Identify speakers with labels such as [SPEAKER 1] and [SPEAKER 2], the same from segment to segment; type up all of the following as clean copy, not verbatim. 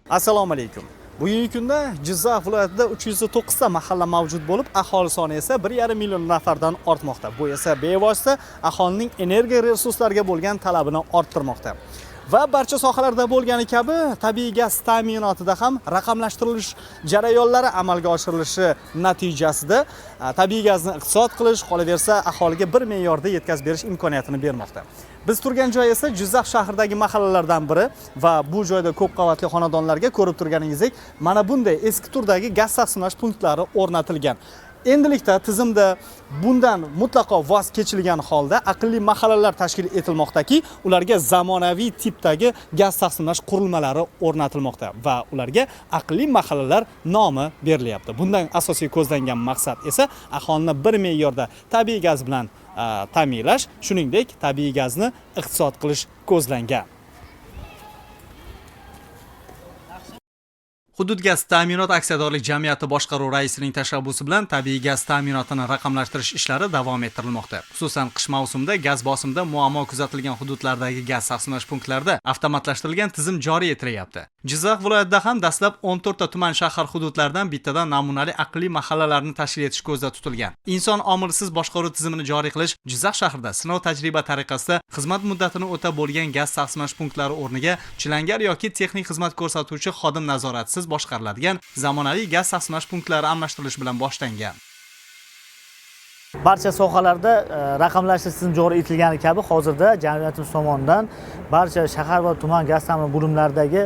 [SPEAKER 1] Assalomu alaykum. Bugungi kunda Jizzax viloyatida 309 ta mahalla mavjud bo'lib, aholi soni esa 1,5 million nafardan ortmoqda. Bu esa bevosita aholining energiya resurslariga bo'lgan talabini orttirmoqda. Va barcha sohalarda bo'lgani kabi, tabiiy gaz ta'minotida ham raqamlashtirilish jarayonlari amalga oshirilishi natijasida tabiiy gazni iqtisod qilish, qolaversa aholiga bir me'yorda yetkazib berish imkoniyatini bermoqda. Biz turgan joy esa Jizzax shahridagi mahallalardan biri va bu joyda ko'p qavatli xonadonlarga ko'rib turganingizdek, mana bunday eski turdagi gaz taqsimlash punktlari o'rnatilgan. Endilikda tizimda bundan mutlaqo voz kechilgan holda aqlli mahallalar tashkil etilmoqdaki, ularga zamonaviy tipdagi gaz taqsimlash qurilmalari o'rnatilmoqda va ularga aqlli mahallalar nomi berilyapti. Bundan asosiy ko'zlangan maqsad esa aholini bir me'yorda tabiiy gaz bilan ta'minlash, shuningdek tabiiy gazni iqtisod qilish ko'zlangan. Hudud gaz ta'minot aksiyadorlik jamiyati boshqaruv raisining tashabbusi bilan tabiiy gaz ta'minotini raqamlashtirish ishlari davom ettirilmoqda. Xususan, qish mavsumida gaz bosimida muammo kuzatilgan hududlardagi gaz taqsimlash punktlarida avtomatlashtirilgan tizim joriy etilyapti. Jizzax viloyatida ham dastlab 14 ta tuman shahar hududlaridan bittadan namunali aqlli mahallalarni tashkil etish ko'zda tutilgan. Inson omilsiz boshqaruv tizimini joriy qilish Jizzax shahrida sinov tajriba tariqasida xizmat muddatini o'tab bo'lgan gaz taqsimlash punktlari o'rniga chilangar yoki texnik xizmat ko'rsatuvchi xodim nazoratisiz boshqariladigan zamonaviy gaz taqsimlash punktlari almashtirilishi bilan boshlangan.
[SPEAKER 2] Barcha sohalarda raqamlashtirish tizimi joriy etilgani kabi hozirda jamiyatimiz tomonidan barcha shahar va tuman gaz ta'minot bo'limlaridagi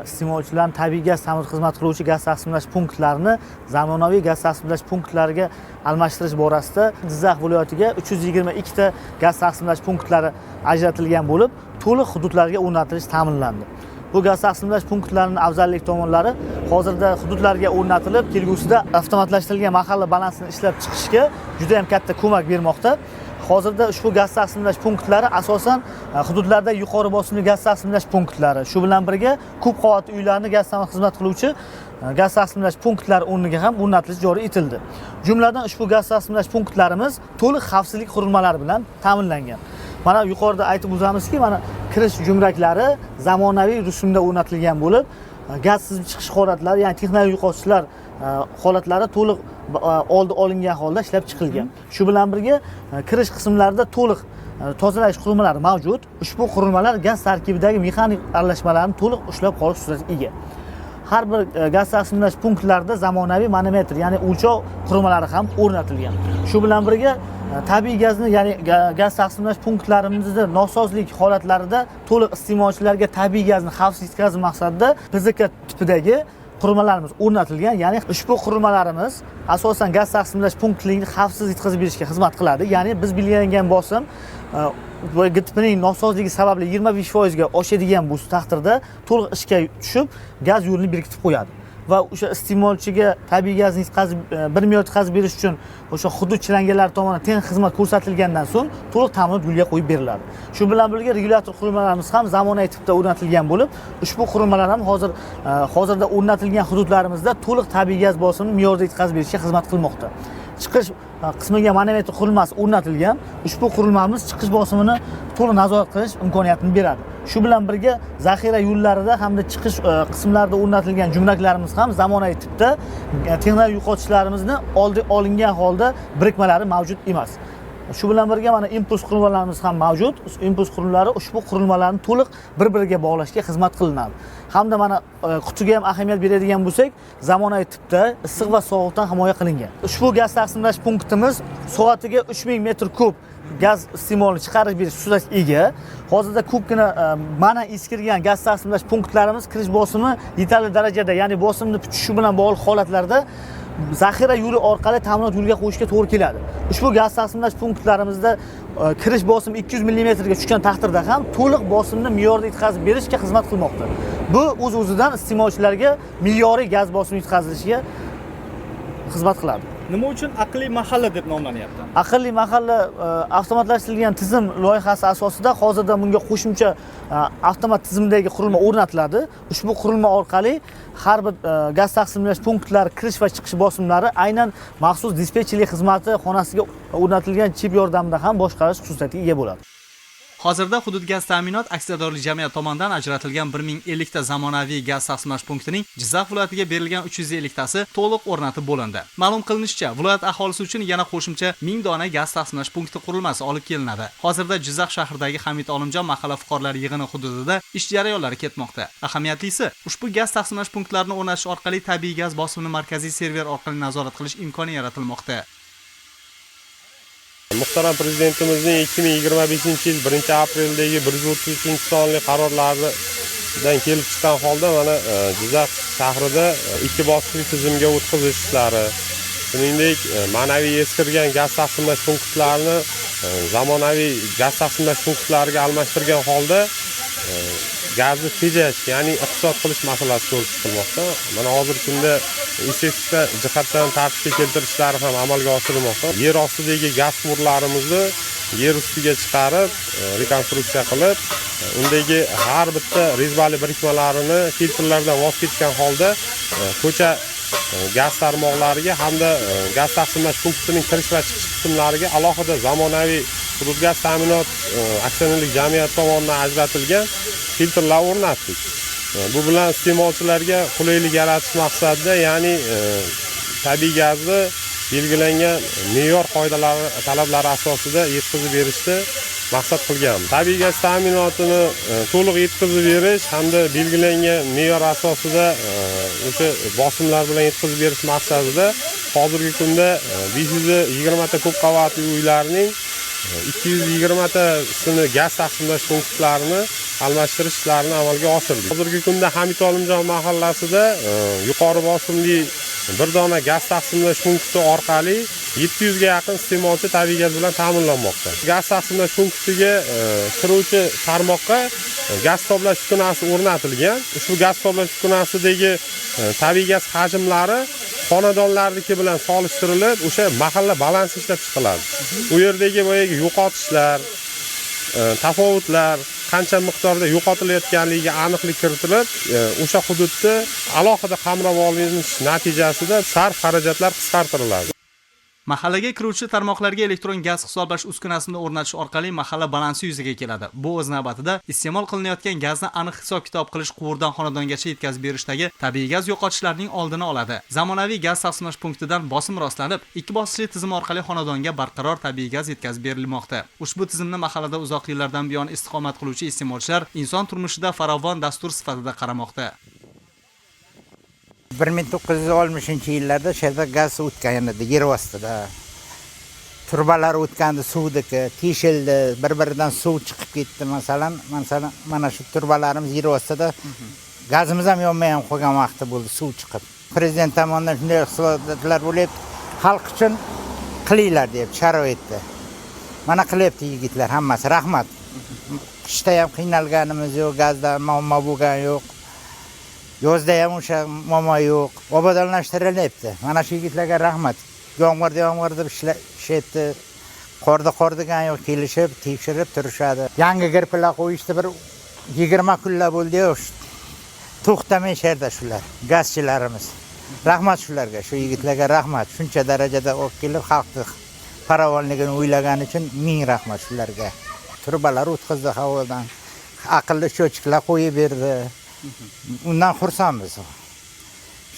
[SPEAKER 2] iste'molchilarning tabiiy gaz ta'minot xizmat qiluvchi gaz taqsimlash punktlarini zamonaviy gaz taqsimlash punktlariga almashtirish borasida Jizzax viloyatiga 322 ta gaz taqsimlash punktlari ajratilgan bo'lib, to'liq hududlarga o'rnatilish ta'minlandi. Bu gaz taqsimlash punktlarining afzallik tomonlari hozirda hududlarga o'rnatilib, kelgusida avtomatlashtirilgan mahalla balansini ishlab chiqishga juda ham katta ko'mak bermoqda. Hozirda ushbu gaz taqsimlash punktlari asosan hududlarda yuqori bosimli gaz taqsimlash punktlari, shu bilan birga ko'p qavatli uylarni gaz ta'minot xizmat qiluvchi gaz taqsimlash punktlari o'rniga ham o'rnatilish joriy etildi. Jumladan ushbu gaz taqsimlash punktlarimiz to'liq xavfsizlik qurilmalari bilan ta'minlangan. Mana yuqorida aytib o'tamizki, mana kirish jumraklari zamonaviy rusumda o'rnatilgan bo'lib, gaz sizib chiqish holatlari, ya'ni texnik yo'qotishlar holatlari to'liq oldi olingan holda ishlab chiqilgan. Shu bilan birga kirish qismlarida to'liq tozalash qurilmalari mavjud. Ushbu qurilmalar gaz tarkibidagi mexanik aralashmalarni to'liq ushlab qolish sur'atiga ega. Har bir gaz taqsimlash punktlarida zamonaviy manometr, ya'ni o'lchov qurilmalari ham o'rnatilgan. Shu bilan birga tabiiy gazni, ya'ni gaz taqsimlash punktlarimizda nosozlik holatlarida to'liq iste'molchilarga tabiiy gazni xavfsiz yetkazish maqsadida PZK tipidagi qurilmalarimiz o'rnatilgan. Ya'ni ushbu qurilmalarimiz asosan gaz taqsimlash punktligini xavfsiz yetkazib berishga xizmat qiladi. Ya'ni biz belgilangan bosim GTPning nosozligi sababli 25% ga oshadigan bo'lsa taqdirda to'liq ishga tushib, gaz yo'lini berkitib qo'yadi. Va o'sha iste'molchiga tabiiy gazni bir me'yor yetkazib berish uchun o'sha hudud chilangarlari tomonidan teng xizmat ko'rsatilgandan so'ng to'liq ta'minot yo'lga qo'yib beriladi. Shu bilan birga regulyator qurilmalarimiz ham zamonaviy tipda o'rnatilgan bo'lib, ushbu qurilmalar ham hozirda o'rnatilgan hududlarimizda to'liq tabiiy gaz bosimini me'yorda yetkazib berishga xizmat qilmoqda. Chiqish qismiga manometr qurilmasi o'rnatilgan. Ushbu qurilmamiz chiqish bosimini to'liq nazorat qilish imkoniyatini beradi. Shu bilan birga zaxira yo'llarida hamda chiqish qismlarida o'rnatilgan jumraklarimiz ham zamonaviy tipda texnik yo'qotishlarimizni oldi olingan holda birikmalari mavjud emas. Shu bilan birga mana impuls qurilmalarimiz ham mavjud. Impuls qurilmalari ushbu qurilmalarni to'liq bir-biriga bog'lashga xizmat qilinadi. Hamda mana qutiga ham ahamiyat beradigan bo'lsak, zamonaviy tipda issiq va sovuqdan himoya qilingan. Ushbu gaz taqsimlash punktimiz soatiga 3000 metr kub gaz iste'molini chiqarib berish sur'atiga ega. Hozirda ko'pgina mana eskirgan gaz taqsimlash punktlarimiz kirish bosimi yetarli darajada, ya'ni bosimni tushishi bilan bog'liq holatlarda zaxira yo'li orqali ta'minot yo'liga qo'yishga to'g'ri keladi. Ushbu gaz taqsimlash punktlarimizda kirish bosimi 200 mm ga tushgan taqdirda ham to'liq bosimni me'yorda yetkazib berishga xizmat qilmoqda. Bu o'z-o'zidan iste'molchilarga me'yoriy gaz bosimi yetkazilishiga xizmat qiladi.
[SPEAKER 1] Nima uchun aqlli mahalla deb nomlanyapti?
[SPEAKER 2] Aqlli mahalla avtomatlashtirilgan tizim loyihasi asosida hozirda bunga qo'shimcha avtomat tizimdagi qurilma o'rnatiladi. Ushbu qurilma orqali har bir gaz taqsimlash punktlari kirish va chiqish bosimlari aynan maxsus dispetcherlik xizmati xonasiga o'rnatilgan chip yordamida ham boshqarish xususiyatiga ega bo'ladi.
[SPEAKER 1] Hozirda hudud gaz ta'minot aksiyadorlik jamiyati tomonidan ajratilgan 1050 ta zamonaviy gaz taqsimlash punktining Jizzax viloyatiga berilgan 350 tasi to'liq o'rnatib bo'lindi. Ma'lum qilinishicha, viloyat aholisi uchun yana qo'shimcha 1000 dona gaz taqsimlash punkti qurilmasi olib kelinadi. Hozirda Jizzax shahridagi Hamid Olimjon mahalla fuqarolar yig'ini hududida ish jarayonlari ketmoqda. Ahamiyatlisi, ushbu gaz taqsimlash punktlarini o'rnatish orqali tabiiy gaz bosimini markaziy server orqali nazorat qilish imkoni yaratilmoqda.
[SPEAKER 3] Muhtaram Prezidentimizning 2025-yil 1-apreldagi 133-sonli qarorlaridan kelib chiqqan holda mana Jizzax shahrida ikki bosqichli tizimga o'tkazish ishlari, shuningdek ma'naviy eskirgan gaz taqsimlash punktlarini zamonaviy gaz taqsimlash punktlariga almashtirgan holda gazni tejash, ya'ni iqtisod qilish masalasi ko'rib chiqilmoqda. Mana hozirgi kunda estetika jihatdan tartibga keltirishlari ham amalga oshirilmoqda. Yer ostidagi gaz quvurlarimizni yer ustiga chiqarib, rekonstruksiya qilib, undagi har bitta rezbali birikmalarini filtrlardan voz kechgan holda ko'cha gaz tarmoqlariga hamda gaz taqsimlash punktining kirish va chiqish qismlariga alohida zamonaviy hudud gaz ta'minot aksionerlik jamiyati tomonidan ajratilgan filtrlar o'rnatdik. Bu bilan iste'molchilarga qulaylik yaratish maqsadida, ya'ni tabiiy gazni belgilangan me'yor qoidalari talablari asosida yetkazib berishni maqsad qilganmiz. Tabiiy gaz ta'minotini to'liq yetkazib berish hamda belgilangan me'yor asosida o'sha bosimlar bilan yetkazib berish maqsadida hozirgi kunda 520 ta ko'p qavatli uylarning 220 tasini gaz taqsimlash punktlarini almashtirish ishlarini amalga oshirdik. Hozirgi kunda Hamid Olimjon mahallasida yuqori bosimli bir dona gaz taqsimlash punkti orqali 700 ga yaqin iste'molchi tabiiy gaz bilan ta'minlanmoqda. Gaz taqsimlash punktiga kiruvchi tarmoqqa gaz hisoblash uskunasi o'rnatilgan. Ushbu gaz hisoblash uskunasidagi tabiiy gaz hajmlari xonadonlarniki bilan solishtirilib, o'sha mahalla balansi ishlab chiqiladi. U yerdagi boyagi yo'qotishlar, tafovutlar qancha miqdorda yo'qotilayotganligiga aniqlik kiritilib, o'sha hududda alohida qamrab olinish natijasida sarf xarajatlar qisqartiriladi.
[SPEAKER 1] Mahallaga kiruvchi tarmoqlarga elektron gaz hisoblash uskunasini o'rnatish orqali mahalla balansi yuzaga keladi. Bu o'z navbatida iste'mol qilinayotgan gazni aniq hisob-kitob qilish, quvurdan xonadongacha yetkazib berishdagi tabiiy gaz yo'qotishlarining oldini oladi. Zamonaviy gaz taqsimlash punktidan bosim rostlanib, ikki bosqichli tizim orqali xonadonga barqaror tabiiy gaz yetkazib berilmoqda. Ushbu tizimni mahallada uzoq yillardan buyon istiqomat qiluvchi iste'molchilar inson turmushida farovon dastur sifatida qaramoqda.
[SPEAKER 4] 1960-yillarda sherda gaz o'tgan edi, yer ostida. Turbalar o'tgandi, suvdiki, teshildi, bir-biridan suv chiqib ketdi. Masalan, mana shu turbalarimiz yer ostida gazimiz ham yonmay ham qolgan vaqti bo'ldi, suv chiqib. Prezident tomonidan shunday hisobotlar bo'lyapti, xalq uchun qilinglar deb sharoitda. Mana qilyapti yigitlar hammasi, rahmat. Qishda ham qiynalganimiz yo'q, gazda muammo bo'lgan yo'q. Yozda ham o'sha muammo yo'q. Obodonlashtirilyapti. Mana shu yigitlarga rahmat. Yomg'irda ishlayapti. Qor degan yo'q, kelishib, tekshirib turishadi. Yangi girpilar qo'yishdi, bir 20 kunlar bo'ldi-yu. To'xtamay sherda shular, gazchilarimiz. Rahmat shularga, shu yigitlarga rahmat. Shuncha darajada olib kelib xalqni farovonligini o'ylagani uchun ming rahmat shularga. Turbalar o'tkazdi havodan. Aqlli cho'chiklar qo'yib berdi. Undan xursandmiz.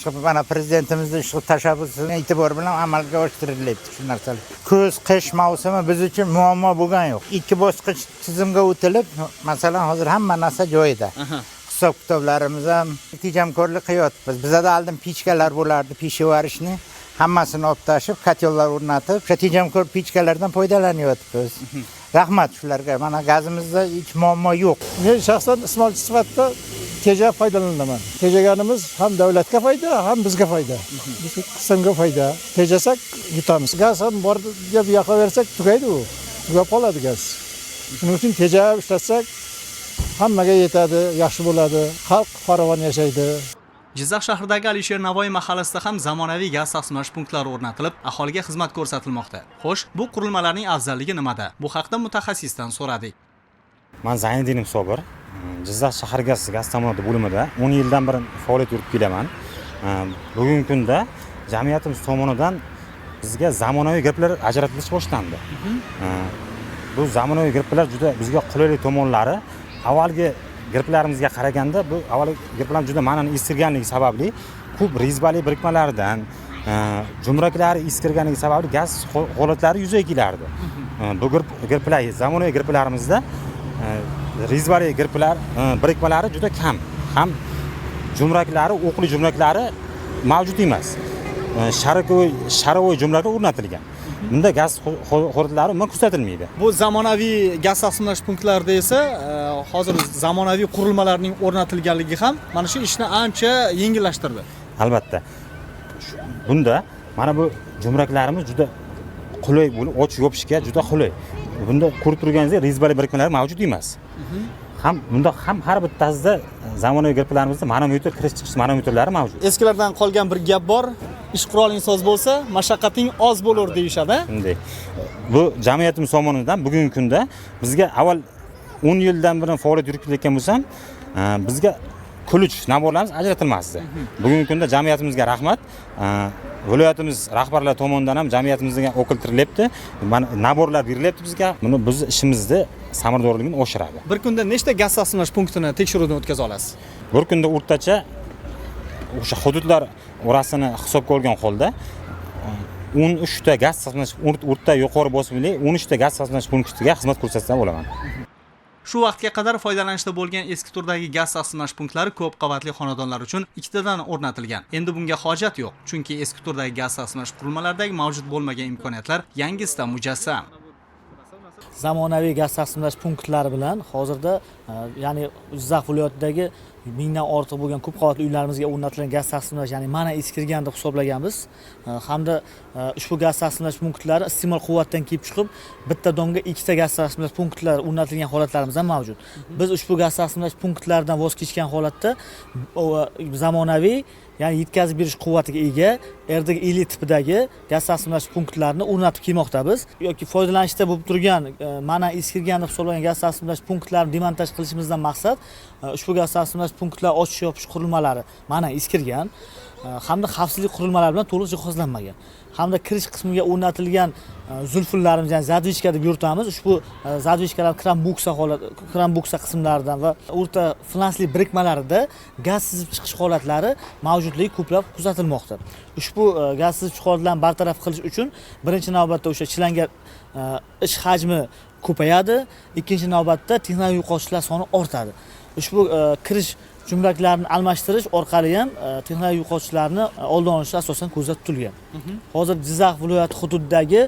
[SPEAKER 4] Shu mana prezidentimizning shu tashabbusini e'tibor bilan amalga oshirilyapti shu narsalar. Kuz, qish mavsumi biz uchun muammo bo'lgan yo'q. Ikki bosqich tizimga o'tilib, masalan, hozir hamma narsa joyida. Hisob kitoblarimiz ham tejamkorlik qilyapmiz. Bizda oldin pechkalar bo'lardi, peshivarishni hammasini olib tashib, kotellar o'rnatib, o'sha tejamkor pechkalardan foydalanyapmiz. Rahmat shularga. Mana gazimizda hech muammo yo'q.
[SPEAKER 5] Men shaxsan iste'molchi sifatida tejab foydalanaman. Tejaganimiz ham davlatga foyda, ham bizga foyda. Biz qismga foyda. Tejasak yutamiz. Gaz ham bor deb yoqaversak tugaydi u. Tugab qoladi gaz. Shuning uchun tejab ishlatsak hammaga yetadi, yaxshi bo'ladi. Xalq farovon yashaydi.
[SPEAKER 1] Jizzax shahridagi Alisher Navoiy mahallasida ham zamonaviy gaz taqsimlash punktlari o'rnatilib, aholiga xizmat ko'rsatilmoqda. Xo'sh, bu qurilmalarning afzalligi nimada? Bu haqda mutaxassisdan so'radik.
[SPEAKER 6] Men Zayniddinov Sobir, Jizzax shahar gaz ta'minoti bo'limida 10 yildan beri faoliyat yuritib kelaman. Bugungi kunda jamiyatimiz tomonidan bizga zamonaviy gaplar ajratilish boshlandi. bu zamonaviy girplar juda bizga qulaylik tomonlari avvalgi girplarimizga qaraganda bu avvalgi girplar juda ma'nani eskirganligi sababli ko'p rezbali birikmalardan jumraklari eskirganligi sababli gaz holatlari yuzaga kelardi. Bu girplar zamonaviy girplarimizda rezbali girplar birikmalari juda kam. Ham jumraklari, o'qli jumraklari mavjud emas. Sharovoy jumraklar o'rnatilgan. Bunda gaz holatlari umuman kuzatilmaydi.
[SPEAKER 1] Bu zamonaviy gaz taqsimlash punktlarida esa hozir zamonaviy qurilmalarning o'rnatilganligi ham mana shu ishni ancha yengillashtirdi.
[SPEAKER 6] Albatta. Bunda mana bu jumraklarimiz juda qulay bo'lib, ochib yopishga juda qulay. Bunda ko'rib turganingizdek rezbali birikmalar mavjud emas. Bunda ham har bittasida zamonaviy girplarimizda manometr kirish chiqish manometrlari mavjud.
[SPEAKER 1] Eskilardan qolgan bir gap bor. Ish quroling soz bo'lsa, mashaqqating oz bo'lar deyishadi.
[SPEAKER 6] Shunday. Bu jamiyatimiz tomonidan bugungi kunda bizga avval 10 yildan beri faoliyat yuritayotgan bo'lsam, bizga kuluch naborlarimiz ajratilmasdi. Bugungi kunda jamiyatimizga rahmat. Viloyatimiz rahbarlari tomonidan ham jamiyatimizga o'qiltirilyapti. Mana naborlar berilyapti bizga. Buni biz ishimizni samaradorligini oshiradi.
[SPEAKER 1] Bir kunda nechta gaz taqsimlash punktini tekshiruvdan o'tkaza olasiz?
[SPEAKER 6] Bir kunda o'rtacha o'sha hududlar orasini hisobga olgan holda 13 ta gaz taqsimlash o'rta yuqori bosimli 13 ta gaz taqsimlash punktiga xizmat ko'rsatsa bo'laman.
[SPEAKER 1] Shu vaqtga qadar foydalanishda bo'lgan eski turdagi gaz taqsimlash punktlari ko'p qavatli xonadonlar uchun ikkitadan o'rnatilgan. Endi bunga hojat yo'q, chunki eski turdagi gaz taqsimlash qurilmalaridagi mavjud bo'lmagan imkoniyatlar yangisida mujassam.
[SPEAKER 2] Zamonaviy gaz taqsimlash punktlari bilan hozirda ya'ni Jizzax viloyatidagi 1000 dan ortiq bo'lgan ko'p qavatli uylarimizga o'rnatilgan gaz taqsimlash, ya'ni mana eskirgan deb hisoblaganmiz. Hamda ushbu gaz taqsimlash punktlari iste'mol quvvatdan kelib chiqib, bitta domga ikkita gaz taqsimlash punktlari o'rnatilgan holatlarimiz ham mavjud. Biz ushbu gaz taqsimlash punktlaridan voz kechgan holatda zamonaviy, ya'ni yetkazib berish quvvatiga ega erdagi eli tipidagi gaz taqsimlash punktlarini o'rnatib kelmoqdamiz. Yoki foydalanishda bo'lib turgan mana eskirgan deb hisoblangan gaz taqsimlash punktlarini demontaj qilishimizdan maqsad ushbu gaz taqsimlash punktlar ochish yopish qurilmalari mana eskirgan hamda xavfsizlik qurilmalari bilan to'liq jihozlanmagan. Hamda kirish qismiga o'rnatilgan zulfullarimiz, ya'ni zadvichka deb yuritamiz. Ushbu zadvichkalar kran-buksa qismlaridan va o'rta flansli birikmalarida gaz sizib chiqish holatlari mavjudligi ko'plab kuzatilmoqda. Ushbu gaz sizib chiqish holatlarini bartaraf qilish uchun birinchi navbatda o'sha chilangar ish hajmi ko'payadi, ikkinchi navbatda texnologik yo'qotishlar soni ortadi. Ushbu kirish jumlaklarini almashtirish orqali ham texnologik yo'qotishlarni oldini olish asosan ko'zda tutilgan. Hozir Jizzax viloyati hududidagi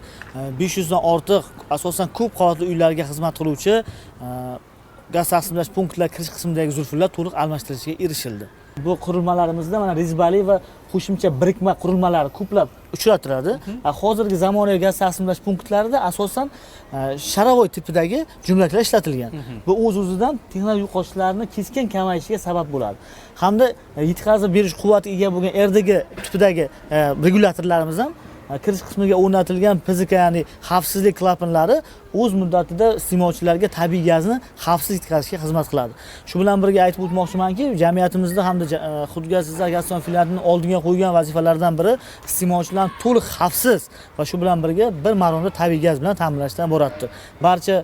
[SPEAKER 2] 500 dan ortiq asosan ko'p qavatli uylarga xizmat qiluvchi gaz taqsimlash punktlar kirish qismidagi zulfullar to'liq almashtirishga erishildi. Bu qurilmalarimizda mana rezbali va qo'shimcha birikma qurilmalari ko'plab uchratiladi. Hozirgi zamonaviy gaz taqsimlash punktlarida asosan sharovoy tipidagi jumlaklar ishlatilgan. Bu o'z-o'zidan texnologik yo'qotishlarni keskin kamayishiga sabab bo'ladi. Hamda yetkazib berish quvvatiga ega bo'lgan erdagi tipidagi regulyatorlarimiz ham kirish qismiga o'rnatilgan fizika, ya'ni xavfsizlik klapanlari o'z muddatida iste'molchilarga tabiiy gazni xavfsiz yetkazishga xizmat qiladi. Shu bilan birga aytib o'tmoqchimanki, jamiyatimizda hamda Xudgaz Jizzax gaz filialining oldinga qo'ygan vazifalardan biri iste'molchilarni to'liq xavfsiz va shu bilan birga bir maromda tabiiy gaz bilan ta'minlashdan iboratdir. Barcha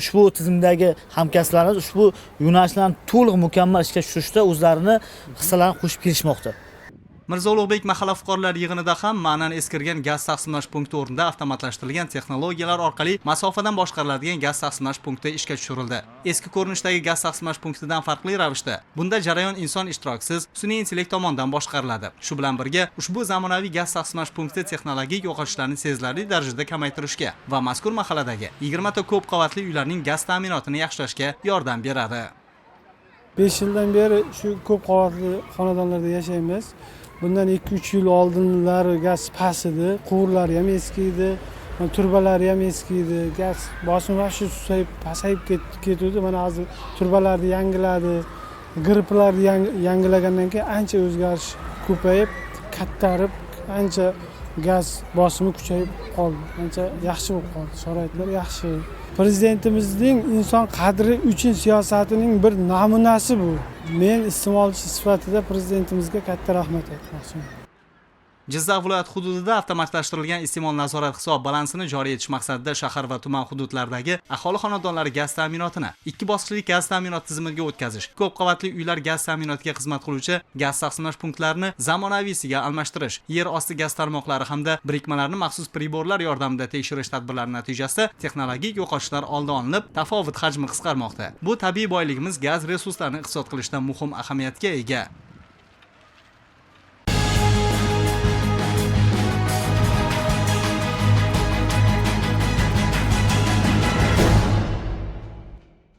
[SPEAKER 2] ushbu tizimdagi hamkasblarimiz ushbu yo'nalishlarni to'liq mukammal ishga tushirishda o'zlarini hissalarini qo'shib kelishmoqda.
[SPEAKER 1] Mirzo Ulug'bek mahalla fuqarolar yig'inida ham ma'nan eskirgan gaz taqsimlash punkti o'rnida avtomatlashtirilgan texnologiyalar orqali masofadan boshqariladigan gaz taqsimlash punkti ishga tushirildi. Eski ko'rinishdagi gaz taqsimlash punktidan farqli ravishda bunda jarayon inson ishtirokisiz sun'iy intellekt tomonidan boshqariladi. Shu bilan birga ushbu zamonaviy gaz taqsimlash punkti texnologik yo'qotishlarni sezilarli darajada kamaytirishga va mazkur mahalladagi 20 ta ko'p qavatli uylarning gaz ta'minotini yaxshilashga yordam beradi.
[SPEAKER 7] 5 yildan beri shu ko'p qavatli xonadonlarda yashaymiz. Bundan 2-3 yil oldinlari gaz past edi, quvurlari ham eski edi, turbalari ham eski edi. Gaz bosimi shu pasayib ketdi. Mana hozir turbalarni yangiladi, girplarni yangilagandan keyin ancha o'zgarish ko'payib, kattarib, ancha gaz bosimi kuchayib qoldi. Ancha yaxshi bo'lib qoldi. Sharoitlar yaxshi. Prezidentimizning inson qadri uchun siyosatining bir namunasi bu. Men iste'molchi sifatida prezidentimizga katta rahmat aytmoqchiman.
[SPEAKER 1] Jizzax viloyati hududida avtomatlashtirilgan iste'mol nazorat hisob balansini joriy etish maqsadida shahar va tuman hududlaridagi aholi xonadonlari gaz ta'minotini 2 bosqichli gaz ta'minot tizimiga o'tkazish, ko'p qavatli uylar gaz ta'minotiga xizmat qiluvchi gaz taqsimlash punktlarini zamonaviysiga almashtirish, yer osti gaz tarmoqlari hamda birikmalarni maxsus priborlar yordamida tekshirish tadbirlari natijasida texnologik yo'qotishlar oldi olinib, tafovut hajmi qisqarmoqda. Bu tabiiy boyligimiz gaz resurslarini iqtisod qilishda muhim ahamiyatga ega.